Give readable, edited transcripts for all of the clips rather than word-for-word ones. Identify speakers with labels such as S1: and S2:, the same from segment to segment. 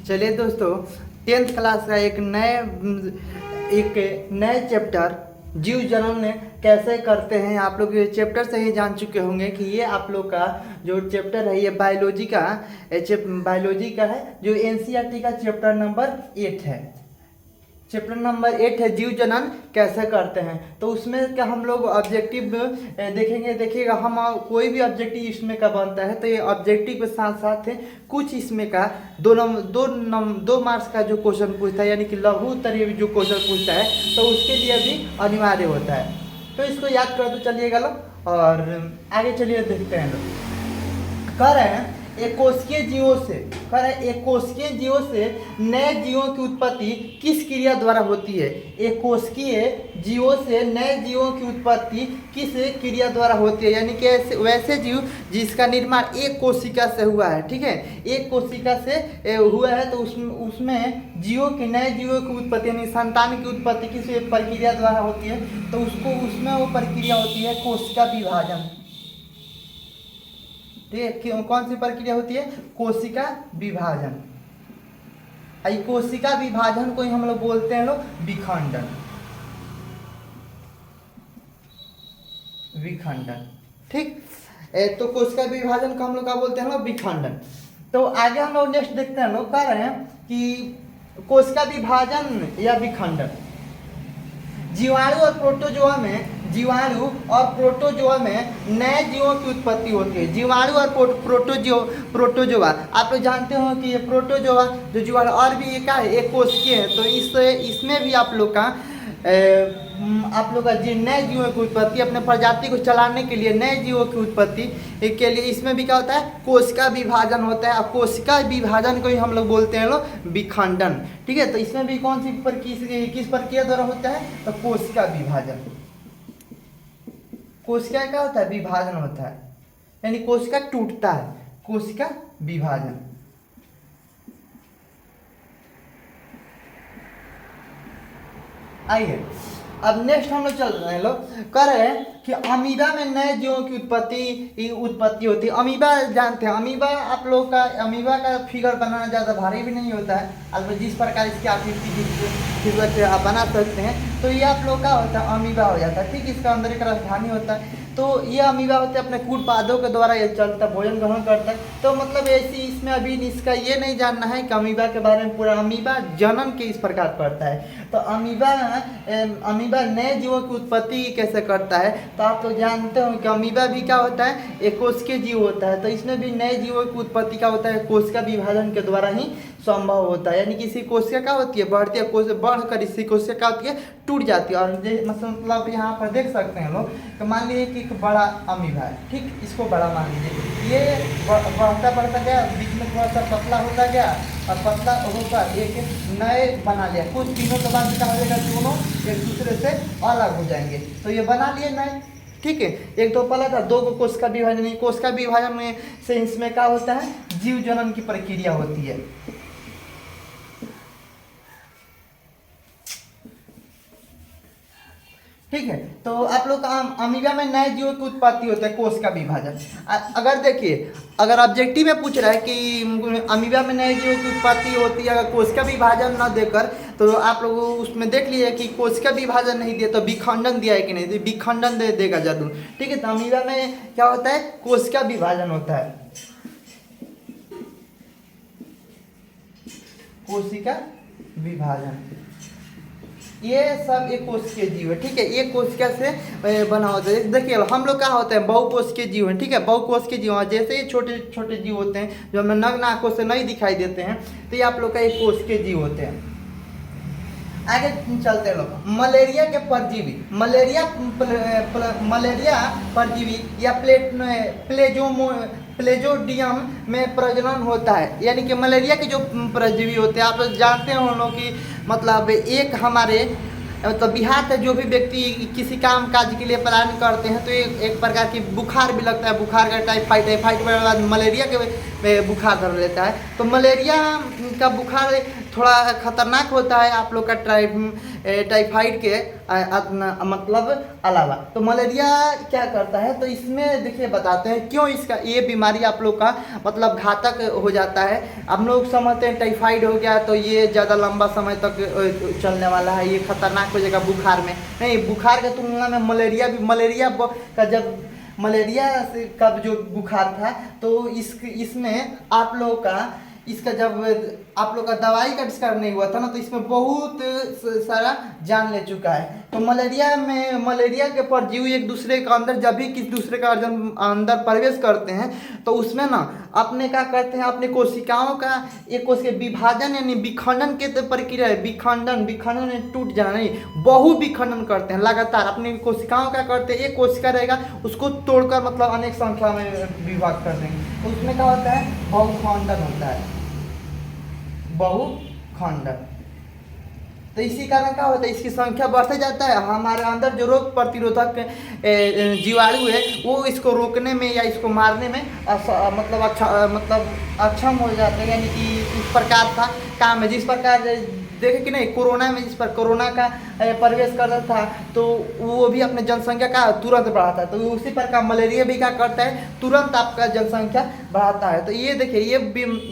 S1: चलिए दोस्तों, 10th class का एक नए चैप्टर जीव जनन कैसे करते हैं आप लोग ये चैप्टर से ही जान चुके होंगे कि ये आप लोग का जो चैप्टर है ये बायोलॉजी का है, जो एनसीईआरटी का चैप्टर नंबर 8 है। चैप्टर नंबर 8 है जीव जनन कैसे करते हैं। तो उसमें क्या हम लोग ऑब्जेक्टिव देखिएगा हम कोई भी ऑब्जेक्टिव इसमें का बनता है तो ये ऑब्जेक्टिव के साथ साथ कुछ इसमें का दो मार्क्स का जो क्वेश्चन पूछता है, यानी कि लघु उत्तरीय जो क्वेश्चन पूछता है तो उसके लिए भी अनिवार्य होता है। तो इसको याद कर तो चलिएगा लोग, और आगे चलिए देखते हैं लोग। कह रहे हैं एकोशिकीय जीवों से नए जीवों की उत्पत्ति किस क्रिया द्वारा होती है। एकोशिकीय जीवों से नए जीवों की उत्पत्ति किस क्रिया द्वारा होती है, यानी कि वैसे जीव जिसका निर्माण एक कोशिका से हुआ है। ठीक है, एक कोशिका से हुआ है तो उसमें नए जीवों की उत्पत्ति यानी संतान की उत्पत्ति किस प्रक्रिया द्वारा होती है, तो उसमें वो प्रक्रिया होती है कोशिका विभाजन। ठीक है, कौन सी प्रक्रिया होती है? कोशिका विभाजन। कोशिका विभाजन को ही हम लोग बोलते हैं विखंडन। ठीक, तो कोशिका विभाजन को हम लोग क्या बोलते हैं विखंडन। तो आगे हम लोग नेक्स्ट देखते हैं, लोग कह रहे हैं कि कोशिका विभाजन या विखंडन जीवाणु और प्रोटोजोआ में नए जीवों की उत्पत्ति होती है। जीवाणु और प्रोटोजोआ आप लोग जानते हो कि ये प्रोटोजोआ जो जीवाणु और भी एक कोशिकीय है, तो इसमें भी आप लोग का नए जीवों की उत्पत्ति अपने प्रजाति को चलाने के लिए नए जीवों की उत्पत्ति के लिए इसमें भी क्या होता है? कोशिका विभाजन होता है। और कोशिका विभाजन को ही हम लोग बोलते हैं विखंडन। ठीक है, तो इसमें भी कौन सी किस प्रक्रिया द्वारा होता है? तो कोशिका विभाजन। कोशिका क्या होता है? विभाजन होता है, यानी कोशिका टूटता है, कोशिका विभाजन। आइए अब नेक्स्ट हम लोग चल रहे हैं, लोग कह रहे हैं कि अमीबा में नए जीवों की उत्पत्ति होती है। अमीबा जानते हैं, अमीबा आप लोग का अमीबा का फिगर बनाना ज़्यादा भारी भी नहीं होता है। अब जिस प्रकार इसकी आकृति फिगर से आप बना सकते हैं, तो ये आप लोग का होता है अमीबा हो जाता है। ठीक, इसका अंदर एक राजधानी होता है। तो ये अमीबा होते हैं अपने कूट पादों के द्वारा ये चलता भोजन ग्रहण करता है। तो मतलब ऐसी इसमें अभी इसका ये नहीं जानना है कि अमीबा के बारे में पूरा। अमीबा जनन के इस प्रकार करता है। तो अमीबा नए जीवों की उत्पत्ति कैसे करता है, तो आप तो जानते हो कि अमीबा भी क्या होता है? एक कोशिकीय जीव होता है। तो इसमें भी नए जीवों की उत्पत्ति क्या होता है? कोशिका विभाजन के द्वारा ही संभव होता है। यानी किसी कोशिका क्या होती है? बढ़ती है, बढ़कर इसी कोशिका क्या होती है? टूट जाती है। और मतलब यहाँ पर देख सकते हैं लोग कि मान लीजिए कि एक बड़ा अमीबा है। ठीक, इसको बड़ा मान लीजिए, ये बढ़ता गया, बीच में थोड़ा सा पतला होता गया और पतला होकर एक नए बना लिया। कुछ दिनों के बाद क्या हो जाएगा? दोनों एक दूसरे से अलग हो जाएंगे। तो ये बना लिए नए। ठीक है, एक तो पहला था, दो को कोशिका विभाजन। कोशिका विभाजन में से इसमें क्या होता है? जीव जनन की प्रक्रिया होती है। ठीक है, तो आप लोग का अमीबा में नए जीवों की उत्पत्ति होता है कोशिका विभाजन। अगर देखिए, अगर ऑब्जेक्टिव में पूछ रहा है कि अमीबा में नए जीवों की उत्पत्ति होती है अगर कोशिका विभाजन न देकर, तो आप लोग उसमें देख लीजिए कि कोशिका विभाजन नहीं दिया तो विखंडन दिया है कि नहीं, तो विखंडन देगा जरूर। ठीक है, तो अमीबा में क्या होता है? कोशिका विभाजन होता है, कोशिका विभाजन। ये सब एक कोशिकीय जीव है। ठीक है, एक कोशिका से बना होता है। देखिए हम लोग क्या होते हैं? बहुकोशिकीय जीव है। ठीक है, बहुकोशिकीय जीव जैसे ये छोटे छोटे जीव होते हैं जो हमें नग्न आंखों से नहीं दिखाई देते हैं, तो ये आप लोग का एक कोशिकीय जीव होते हैं। आगे चलते हैं लोग। मलेरिया के परजीवी, मलेरिया परजीवी या प्लेजोडियम में प्रजनन होता है। यानी कि मलेरिया के जो परजीवी होते हैं आप लोग जानते हो लोग कि मतलब एक हमारे तो बिहार से जो भी व्यक्ति किसी काम काज के लिए प्लान करते हैं तो एक प्रकार की बुखार भी लगता है। बुखार का टाइफाइड के बाद मलेरिया के बुखार धर लेता है। तो मलेरिया का बुखार थोड़ा खतरनाक होता है आप लोग का टाइफाइड के मतलब अलावा। तो मलेरिया क्या करता है, तो इसमें देखिए बताते हैं क्यों इसका ये बीमारी आप लोग का मतलब घातक हो जाता है। हम लोग समझते हैं टाइफाइड हो गया तो ये ज़्यादा लंबा समय तक चलने वाला है, ये खतरनाक हो जाएगा बुखार में। नहीं, बुखार के तुलना में मलेरिया का जब मलेरिया का जो बुखार था तो इसमें आप लोगों का इसका जब आप लोग का दवाई का आविष्कार नहीं हुआ था ना, तो इसमें बहुत सारा जान ले चुका है। तो मलेरिया के परजीवी एक दूसरे के अंदर जब भी किसी दूसरे का अंदर प्रवेश करते हैं तो उसमें ना अपने क्या करते हैं, अपने कोशिकाओं का एक कोशिका विभाजन यानी विखंडन के तो प्रक्रिया है, विखंडन टूट जाना नहीं, बहु विखंडन करते हैं लगातार। अपनी कोशिकाओं का करते हैं, एक कोशिका रहेगा उसको तोड़कर मतलब अनेक संख्या में विभाग कर देंगे, तो उसमें क्या होता है, बहुखंडन होता है, बहुखंडन। तो इसी कारण क्या होता है, इसकी संख्या बढ़ते जाता है। हमारे अंदर जो रोग प्रतिरोधक जीवाणु है वो इसको रोकने में या इसको मारने में मतलब अक्षम हो जाते हैं, यानी कि इस प्रकार का काम है। जिस प्रकार देखे कि नहीं, कोरोना में जिस पर कोरोना का प्रवेश करता था तो वो भी अपने जनसंख्या का तुरंत बढ़ाता है, तो उसी प्रकार मलेरिया भी क्या करता है, तुरंत आपका जनसंख्या बढ़ाता है। तो ये देखिए,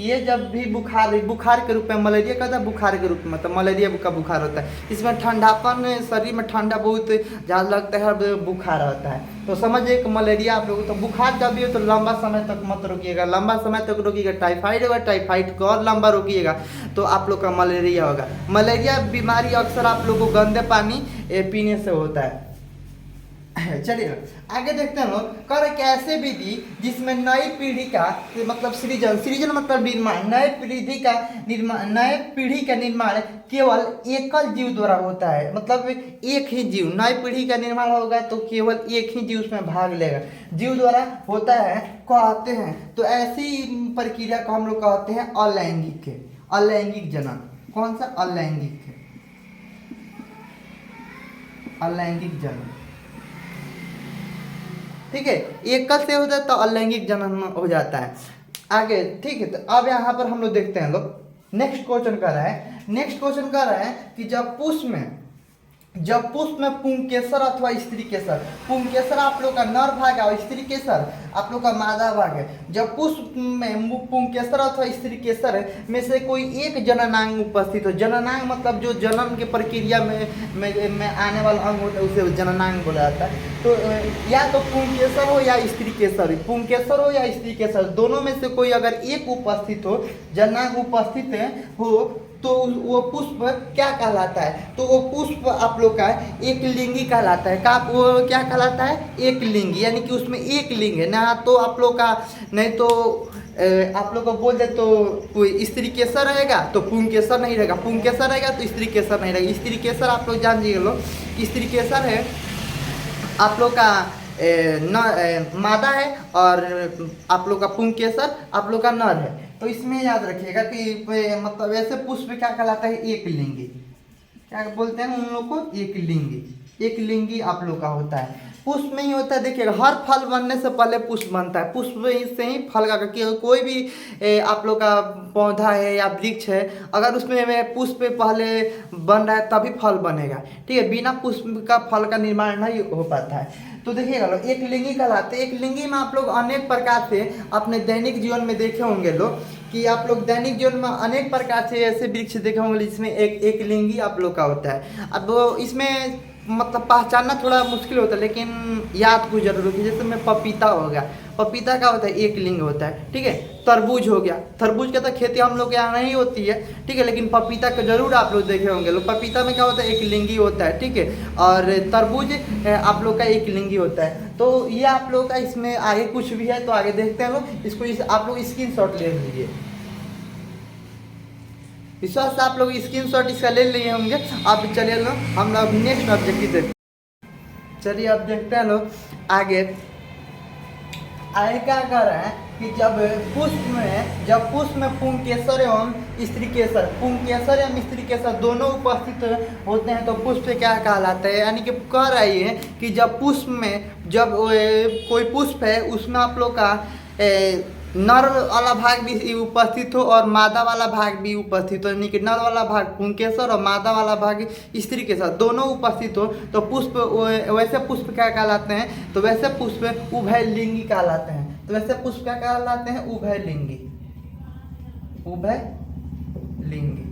S1: ये जब भी बुखार के रूप में मलेरिया कहता है, बुखार के रूप में मतलब मलेरिया का बुखार होता है। इसमें ठंडापन, शरीर में ठंडा बहुत ज़्यादा लगता है, बुखार होता है। तो समझिए कि मलेरिया आप लोगों, तो बुखार जब भी हो तो लंबा समय तक मत रोकिएगा, लंबा समय तक रोकिएगा टाइफाइड होगा, टाइफाइड को और लंबा रोकिएगा तो आप लोग का मलेरिया होगा। मलेरिया बीमारी अक्सर आप लोग को गंदे पानी पीने से होता है। चलिए आगे देखते हैं लोग, कर एक ऐसे विधि जिसमें नई पीढ़ी का मतलब सृजन मतलब निर्माण, नए पीढ़ी का निर्माण केवल एकल जीव द्वारा होता है। मतलब एक ही जीव, नई पीढ़ी का निर्माण होगा तो केवल एक ही जीव उसमें भाग लेगा, जीव द्वारा होता है कहते हैं। तो ऐसी प्रक्रिया को हम लोग कहते हैं अलैंगिक जनन। कौन सा? अलैंगिक जनन, ठीक है। एकल से होता है तो अलैंगिक जनन हो जाता है। आगे ठीक है, तो अब यहाँ पर हम लोग देखते हैं लोग, नेक्स्ट क्वेश्चन कर रहा है कि जब पुष्प में पुंकेसर अथवा स्त्री केसर, पुंकेसर आप लोग का नर भाग है और स्त्री केसर आप लोग का मादा भाग है। जब पुष्प में पुंकेसर अथवा स्त्री केसर में से कोई एक जननांग उपस्थित हो, जननांग मतलब जो जनन के प्रक्रिया में आने वाला अंग होता है उसे जननांग बोला जाता है। तो या तो पुंकेसर हो या स्त्री केसर, दोनों में से कोई अगर एक उपस्थित हो, जननांग उपस्थित हो, तो वो पुष्प क्या कहलाता है? तो वो पुष्प आप लोग का एक लिंगी कहलाता है। वो क्या कहलाता है? एक लिंगी, यानी कि उसमें एक लिंग है ना। तो आप लोग का नहीं तो आप लोग को बोल दे तो कोई स्त्री केसर रहेगा तो पुंकेसर नहीं रहेगा, पुंकेसर रहेगा तो स्त्री केसर नहीं रहेगा। स्त्री केसर आप लोग जान लीजिए लोग, स्त्री केसर है आप लोग का मादा है और आप लोग का पुंकेसर आप लोग का नर है। तो इसमें याद रखिएगा कि मतलब ऐसे पुष्प क्या कहलाता है? एक लिंगी। क्या बोलते हैं उन लोग को? एक लिंगी आप लोग का होता है। पुष्प में ही होता है, देखिएगा हर फल बनने से पहले पुष्प बनता है, पुष्प से ही फल का कोई भी आप लोग का पौधा है या वृक्ष है, अगर उसमें पुष्प पहले बन रहा है तभी फल बनेगा, ठीक है। बिना पुष्प का फल का निर्माण नहीं हो पाता है। तो देखिएगा लोग, एक लिंगी कहलाते हैं। एक लिंगी में आप लोग अनेक प्रकार से अपने दैनिक जीवन में देखे होंगे लोग कि आप लोग दैनिक जीवन में अनेक प्रकार से ऐसे वृक्ष देखे होंगे जिसमें एक लिंगी आप लोग का होता है। अब इसमें मतलब पहचानना थोड़ा मुश्किल होता है, लेकिन याद कुछ जरूर होगी। जैसे में पपीता हो गया, पपीता का होता है एक लिंग होता है, ठीक है। तरबूज हो गया, तरबूज की तो खेती हम लोग के यहाँ नहीं होती है, ठीक है, लेकिन पपीता को जरूर आप लोग देखे होंगे लोग। पपीता में क्या होता है? एक लिंगी होता है, ठीक है। और तरबूज आप लोग का एक लिंगी होता है। तो ये आप लोग का इसमें आगे कुछ भी है तो आगे देखते हैं लोग। इसको आप लोग स्क्रीनशॉट ले लीजिए, विश्वास से आप लोग स्क्रीनशॉट इसका ले लिए होंगे। अब चलिए लोग हम लोग नेक्स्ट ऑब्जेक्टिव देखते हैं। चलिए अब देखते हैं लोग आगे क्या कर रहे हैं कि जब पुष्प में पुंकेसर एवं स्त्री केसर दोनों उपस्थित होते हैं तो पुष्प क्या कहलाता है? यानी कि कह रही है कि जब कोई पुष्प है उसमें आप लोग का नर वाला भाग भी उपस्थित हो और मादा वाला भाग भी उपस्थित हो, यानी कि नर वाला भाग पुंकेसर और मादा वाला भाग स्त्री केसर दोनों उपस्थित हो तो पुष्प वैसे पुष्प क्या कहलाते हैं, तो वैसे पुष्प उभयलिंगी कहलाते हैं। तो वैसे पुष्प क्या कहलाते हैं, उभयलिंगी, उभयलिंगी।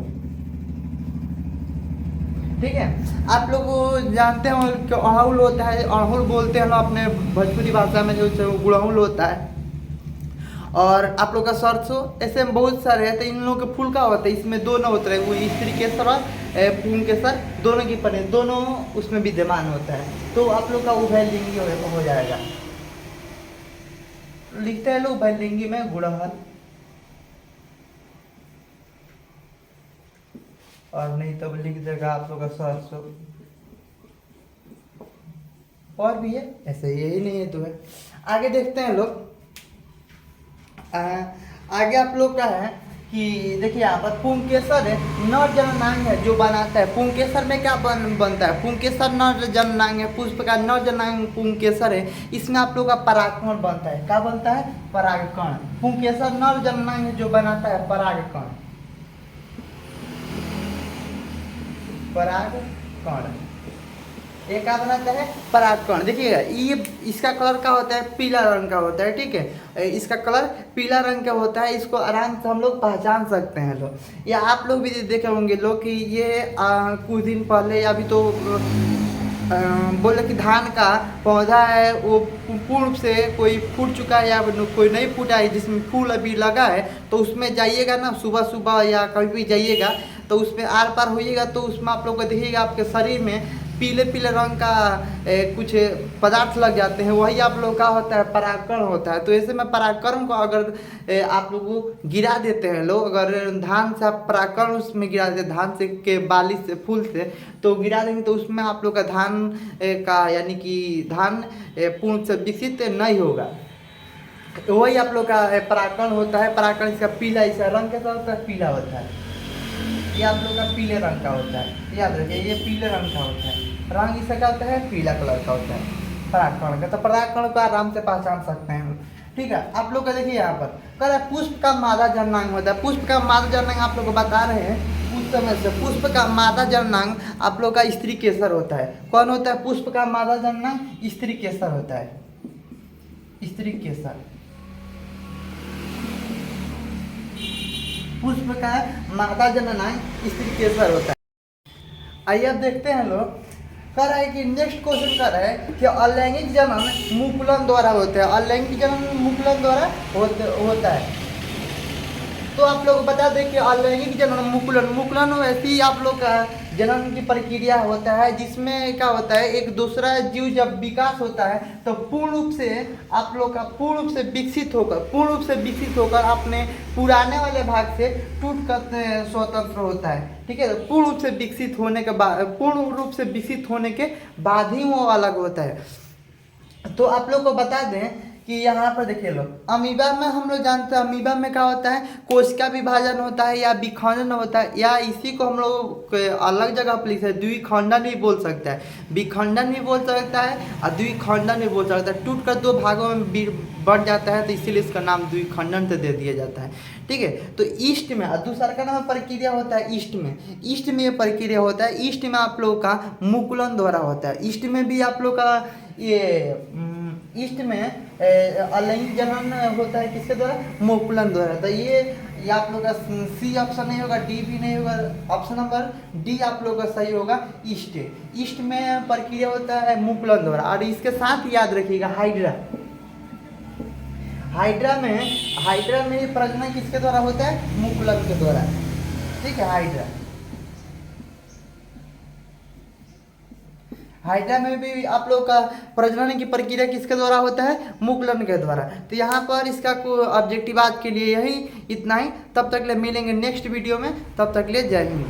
S1: ठीक है, आप लोग जानते हो कि अड़हुल होता है, अड़हुल बोलते हैं लोग अपने भोजपुरी भाषा में, जो गुड़हुल होता है। और आप लोग का सरसों, ऐसे में बहुत सारे हैं। तो इन लोगों के फूल का होता है, इसमें दोनों होता है, वो स्त्री केसर और पुंकेसर दोनों की पने दोनों उसमें विद्यमान होता है। तो आप लोग का उभयलिंगी हो जाएगा। लिखते हैं लोग उभयलिंगी में गुड़हल, और नहीं तो लिख देगा आप लोग का सरसों। और भी है ऐसे, यही नहीं है तो है। आगे देखते हैं लोग, आगे आप लोग का है कि देखिए यहाँ पर पुंकेसर है, नर जननांग है जो बनाता है। पुंकेसर में क्या बनता है, पुंकेसर नर जननांग है, पुष्प का नर जननांग पुंकेसर है। इसमें आप लोग का परागकण बनता है। क्या बनता है, परागकण। पुंकेसर नर जननांग जो बनाता है परागकण, परागकण। ये क्या बनाता है, परागकण। देखिएगा ये इसका कलर क्या होता है, पीला रंग का होता है। ठीक है, इसका कलर पीला रंग का होता है। इसको आराम से हम लोग पहचान सकते हैं लोग। या आप लोग भी देखे होंगे लोग कि ये कुछ दिन पहले अभी तो बोले कि धान का पौधा है वो पूर्ण रूप से कोई फूट चुका है या कोई नहीं फूटा है, जिसमें फूल अभी लगा है, तो उसमें जाइएगा ना सुबह सुबह या कभी भी जाइएगा तो उसमें आर पार होइएगा तो उसमें आप लोग को देखिएगा आपके शरीर में पीले पीले रंग का कुछ पदार्थ लग जाते हैं, वही आप लोग का होता है, परागकण होता है। तो ऐसे में परागकण को अगर आप लोग को गिरा देते हैं लोग, अगर धान से आप परागकण उसमें गिरा देते, धान से के बाली से फूल से तो गिरा देंगे तो उसमें आप लोग का धान का यानी कि धान पूर्ण से विकसित नहीं होगा। तो वही आप लोग का परागकण होता है। परागकण इसका पीला, इसका रंग कैसा होता है, पीला होता है। ये आप लोग का पीले रंग का होता है, याद रखिए ये पीले रंग का होता है। रंग इसका क्या होता है, पीला कलर का होता है परागकण का। तो परागकण को आराम से पहचान सकते हैं। ठीक है, आप लोग का देखिए यहाँ पर कह रहा है पुष्प का मादा जननांग होता है। पुष्प का मादा जननांग आप लोग को बता रहे हैं उस समय से। पुष्प का मादा जननांग आप लोग का स्त्री केसर होता है। कौन होता है, पुष्प का मादा जननांग स्त्री केसर होता है, स्त्री केसर। पुष्प का मादा जननांग स्त्री केसर होता है। आइए अब देखते हैं लोग, कह रहा है कि नेक्स्ट क्वेश्चन कर रहा है कि अलैंगिक जनन मुकुलन द्वारा होता है। अलैंगिक जनन मुकुलन द्वारा होता है। तो आप लोग बता दें कि अलैंगिक जनन मुकुलन वैसी आप लोग का जनन की प्रक्रिया होता है, जिसमें क्या होता है एक दूसरा जीव जब विकास होता है तो पूर्ण रूप से आप लोग का पूर्ण रूप से विकसित होकर अपने पुराने वाले भाग से टूट कर स्वतंत्र होता है। ठीक है, तो पूर्ण रूप से विकसित होने के बाद ही वो अलग होता है। तो आप लोग को बता दें कि यहाँ पर देखिए लोग, अमीबा में हम लोग जानते हैं अमीबा में क्या होता है, कोशिका विभाजन होता है या विखंडन होता है, या इसी को हम लोग अलग जगह पर लिखते हैं द्विखंडन भी बोल सकता है, विखंडन भी बोल सकता है और द्विखंडन भी बोल सकता है। टूट कर दो भागों में बढ़ जाता है तो इसीलिए इसका नाम द्विखंडन से दे दिया जाता है। ठीक है, तो ईस्ट में दूसरा का नाम प्रक्रिया होता है ईस्ट में ये प्रक्रिया होता है। ईस्ट में आप लोग का मुकुलन द्वारा होता है। ईस्ट में भी आप लोग का ये ईस्ट में अलैंगिक जनन होता है किसके द्वारा, मुकुलन द्वारा। तो ये आप लोग का सी ऑप्शन नहीं होगा, डी भी नहीं होगा, ऑप्शन नंबर डी आप लोग का सही होगा। ईस्ट में प्रक्रिया होता है मुकुलन द्वारा। और इसके साथ याद रखिएगा हाइड्रा में प्रजनन किसके द्वारा होता है, मुकुलन के द्वारा। ठीक है, हाइड्रा में भी आप लोग का प्रजनन की प्रक्रिया किसके द्वारा होता है, मुकुलन के द्वारा। तो यहाँ पर इसका ऑब्जेक्टिव आज के लिए यही इतना ही। तब तक ले मिलेंगे नेक्स्ट वीडियो में, तब तक ले जय हिंद।